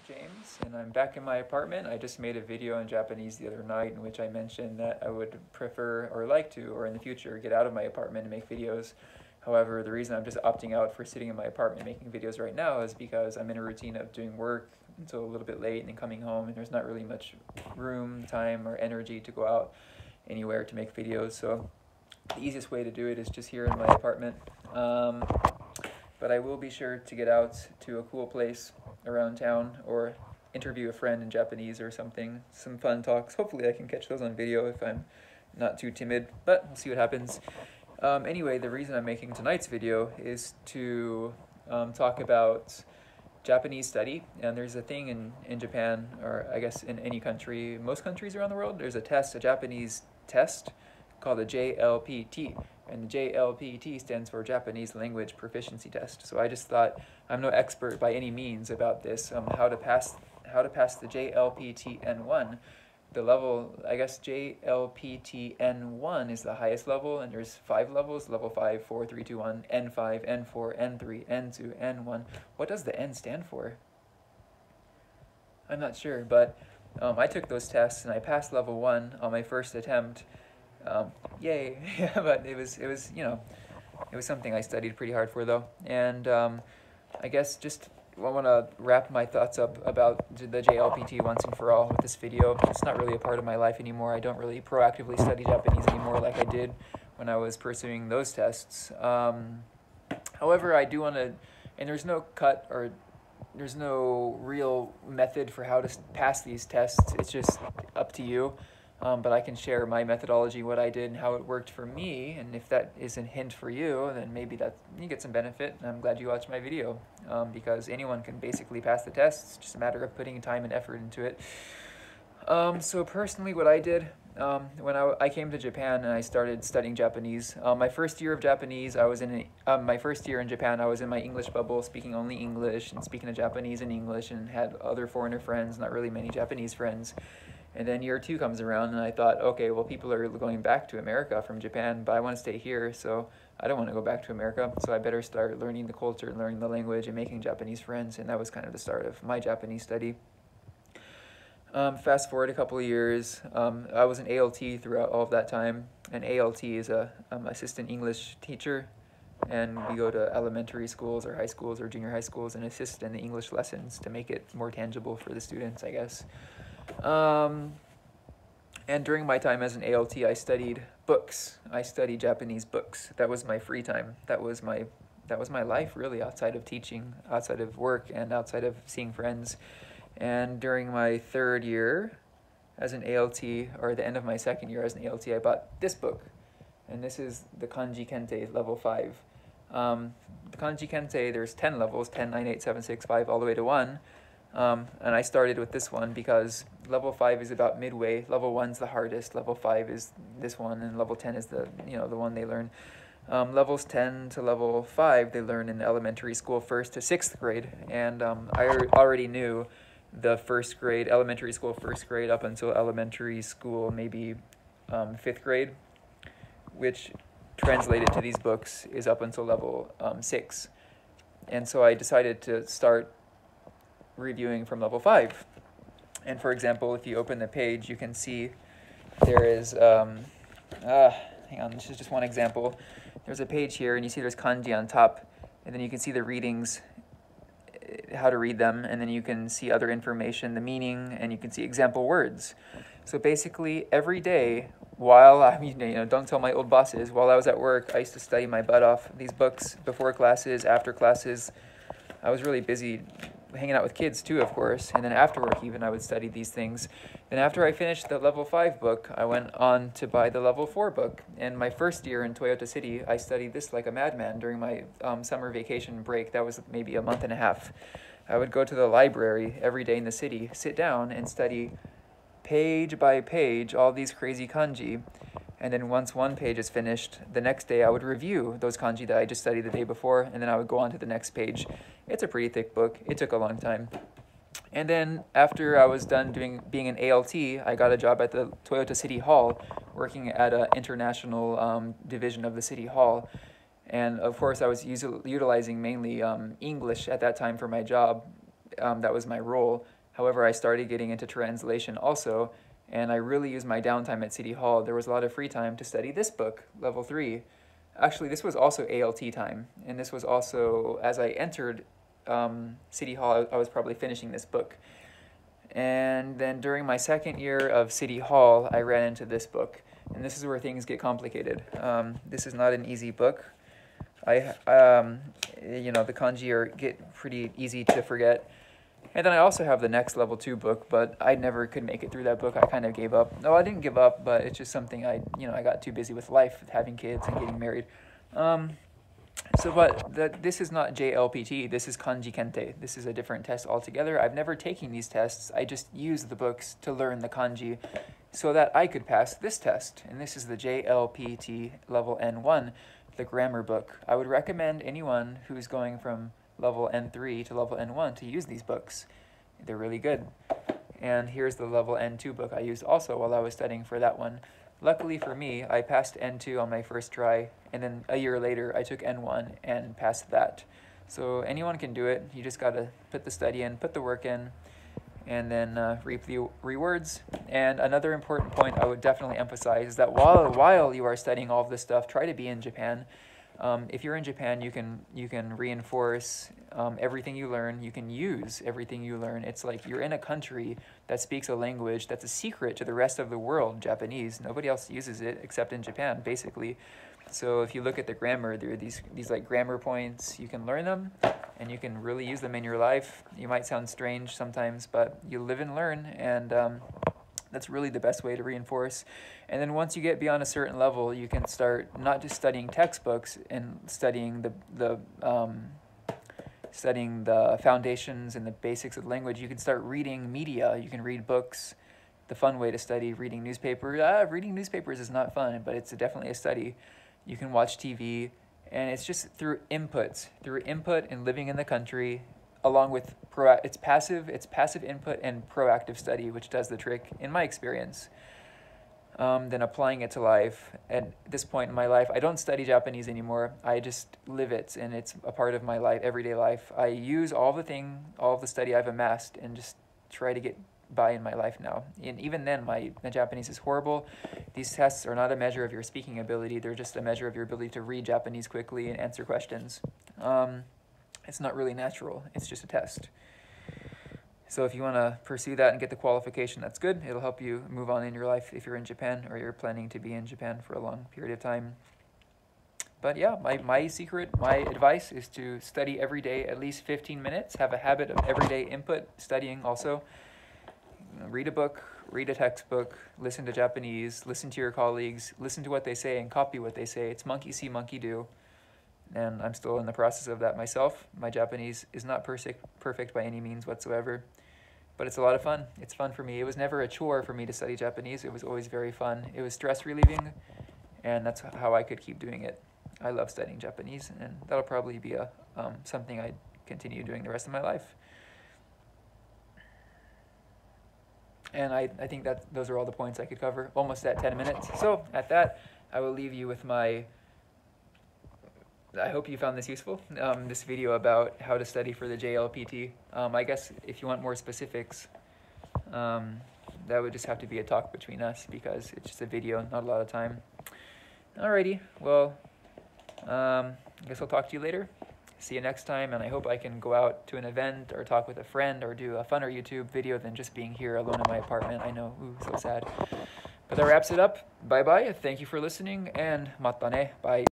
James, and I'm back in my apartment. I just made a video in Japanese the other night in which I mentioned that I would prefer or like to, or in the future, get out of my apartment and make videos. However, the reason I'm just opting out for sitting in my apartment making videos right now is because I'm in a routine of doing work until a little bit late and then coming home, and there's not really much room, time, or energy to go out anywhere to make videos. So the easiest way to do it is just here in my apartment. But I will be sure to get out to a cool place around town or interview a friend in Japanese or something. Some fun talks. Hopefully I can catch those on video if I'm not too timid, but we'll see what happens. Anyway, the reason I'm making tonight's video is to talk about Japanese study. And there's a thing in Japan, or I guess in any country, most countries around the world, there's a Japanese test called the JLPT. And the JLPT stands for Japanese Language Proficiency Test. So I just thought, I'm no expert by any means about this, how to pass the JLPTN1. The level, I guess JLPTN1 is the highest level, and there's 5 levels: level 5, 4, 3, 2, 1, N5, N4, N3, N2, N1. What does the N stand for? I'm not sure, but I took those tests and I passed level 1 on my first attempt. Yay! Yeah, but it was something I studied pretty hard for though, and I guess just I want to wrap my thoughts up about the JLPT once and for all with this video. It's not really a part of my life anymore. I don't really proactively study Japanese anymore like I did when I was pursuing those tests. However, I do want to, and there's no real method for how to pass these tests. It's just up to you. But I can share my methodology, what I did, and how it worked for me. And if that is a hint for you, then maybe that you get some benefit. And I'm glad you watched my video, because anyone can basically pass the test. It's just a matter of putting time and effort into it. So personally, what I did when I came to Japan and I started studying Japanese, my first year of Japanese, my first year in Japan, I was in my English bubble, speaking only English and speaking of Japanese in English, and had other foreigner friends, not really many Japanese friends. And then year 2 comes around, and I thought, okay, well, people are going back to America from Japan, but I want to stay here, so I don't want to go back to America, so I better start learning the culture, learning the language, and making Japanese friends, and that was kind of the start of my Japanese study. Fast forward a couple of years, I was an ALT throughout all of that time. An ALT is a assistant English teacher, and we go to elementary schools or high schools or junior high schools and assist in the English lessons to make it more tangible for the students, I guess. And during my time as an ALT, I studied books. I studied Japanese books. That was my free time. That was my life, really, outside of teaching, outside of work, and outside of seeing friends. And during my 3rd year as an ALT, or the end of my 2nd year as an ALT, I bought this book. And this is the Kanji Kente level 5. The Kanji Kente, there's 10 levels, 10, 9, 8, 7, 6, 5, all the way to 1. And I started with this one because level 5 is about midway. Level 1's the hardest. Level 5 is this one, and level 10 is the one they learn. Levels 10 to level 5 they learn in elementary school, 1st to 6th grade. And I already knew the 1st grade, elementary school 1st grade up until elementary school maybe 5th grade, which translated to these books is up until level 6. And so I decided to start reviewing from level 5. And for example, if you open the page, you can see there is hang on, this is just one example. There's a page here, and you see there's kanji on top, and then you can see the readings, how to read them, and then you can see other information, the meaning, and you can see example words. So basically every day while don't tell my old bosses, while I was at work, I used to study my butt off these books before classes, after classes. I was really busy hanging out with kids too, of course, and then after work even I would study these things. Then after I finished the level 5 book, I went on to buy the level 4 book. And my first year in Toyota City, I studied this like a madman during my summer vacation break. That was maybe a month and a half. I would go to the library every day in the city, sit down and study page by page all these crazy kanji. And then once one page is finished, the next day I would review those kanji that I just studied the day before, and then I would go on to the next page. It's a pretty thick book. It took a long time. And then after I was done being an ALT, I got a job at the Toyota City Hall, working at an international division of the City Hall. And of course, I was utilizing mainly English at that time for my job. that was my role. However, I started getting into translation also, and I really used my downtime at City Hall. There was a lot of free time to study this book, Level 3. Actually, this was also ALT time, and this was also, as I entered City Hall, I was probably finishing this book. And then during my second year of City Hall, I ran into this book, and this is where things get complicated. This is not an easy book. The kanji get pretty easy to forget. And then I also have the next Level 2 book, but I never could make it through that book. I kind of gave up. No, I didn't give up, but it's just something I got too busy with life, with having kids and getting married. This is not JLPT, this is Kanji Kente. This is a different test altogether. I've never taken these tests. I just use the books to learn the kanji so that I could pass this test. And this is the JLPT Level N1, the grammar book. I would recommend anyone who's going from Level N3 to Level N1 to use these books. They're really good. And here's the Level N2 book I used also while I was studying for that one. Luckily for me, I passed N2 on my first try, and then a year later, I took N1 and passed that. So anyone can do it. You just got to put the study in, put the work in, and then reap the rewards. And another important point I would definitely emphasize is that while you are studying all of this stuff, try to be in Japan. If you're in Japan, you can reinforce everything you learn. You can use everything you learn. It's like you're in a country that speaks a language that's a secret to the rest of the world, Japanese. Nobody else uses it except in Japan, basically. So if you look at the grammar, there are these like grammar points. You can learn them, and you can really use them in your life. You might sound strange sometimes, but you live and learn, and that's really the best way to reinforce. And then once you get beyond a certain level, you can start not just studying textbooks and studying the foundations and the basics of the language. You can start reading media. You can read books. The fun way to study, reading newspapers. Reading newspapers is not fun, but it's definitely a study. You can watch TV, and it's just through input and living in the country, along with it's passive input and proactive study, which does the trick in my experience. Then applying it to life. At this point in my life, I don't study Japanese anymore. I just live it, and it's a part of my life, everyday life. I use all of the study I've amassed and just try to get by in my life now. And even then, my Japanese is horrible. These tests are not a measure of your speaking ability. They're just a measure of your ability to read Japanese quickly and answer questions. It's not really natural. It's just a test. So if you want to pursue that and get the qualification, that's good. It'll help you move on in your life if you're in Japan or you're planning to be in Japan for a long period of time. But yeah, my advice is to study every day, at least 15 minutes. Have a habit of everyday input, studying also. Read a book, read a textbook, listen to Japanese, listen to your colleagues, listen to what they say and copy what they say. It's monkey see, monkey do. And I'm still in the process of that myself. My Japanese is not perfect by any means whatsoever, but it's a lot of fun. It's fun for me. It was never a chore for me to study Japanese. It was always very fun. It was stress relieving, and that's how I could keep doing it. I love studying Japanese, and that'll probably be something I continue doing the rest of my life. And I think that those are all the points I could cover, almost at 10 minutes. So at that, I will leave you with I hope you found this useful, this video about how to study for the JLPT. I guess if you want more specifics, that would just have to be a talk between us because it's just a video, not a lot of time. Alrighty, well, I guess I'll talk to you later. See you next time, and I hope I can go out to an event or talk with a friend or do a funner YouTube video than just being here alone in my apartment. I know, ooh, so sad. But that wraps it up. Bye-bye. Thank you for listening, and mata ne. Bye.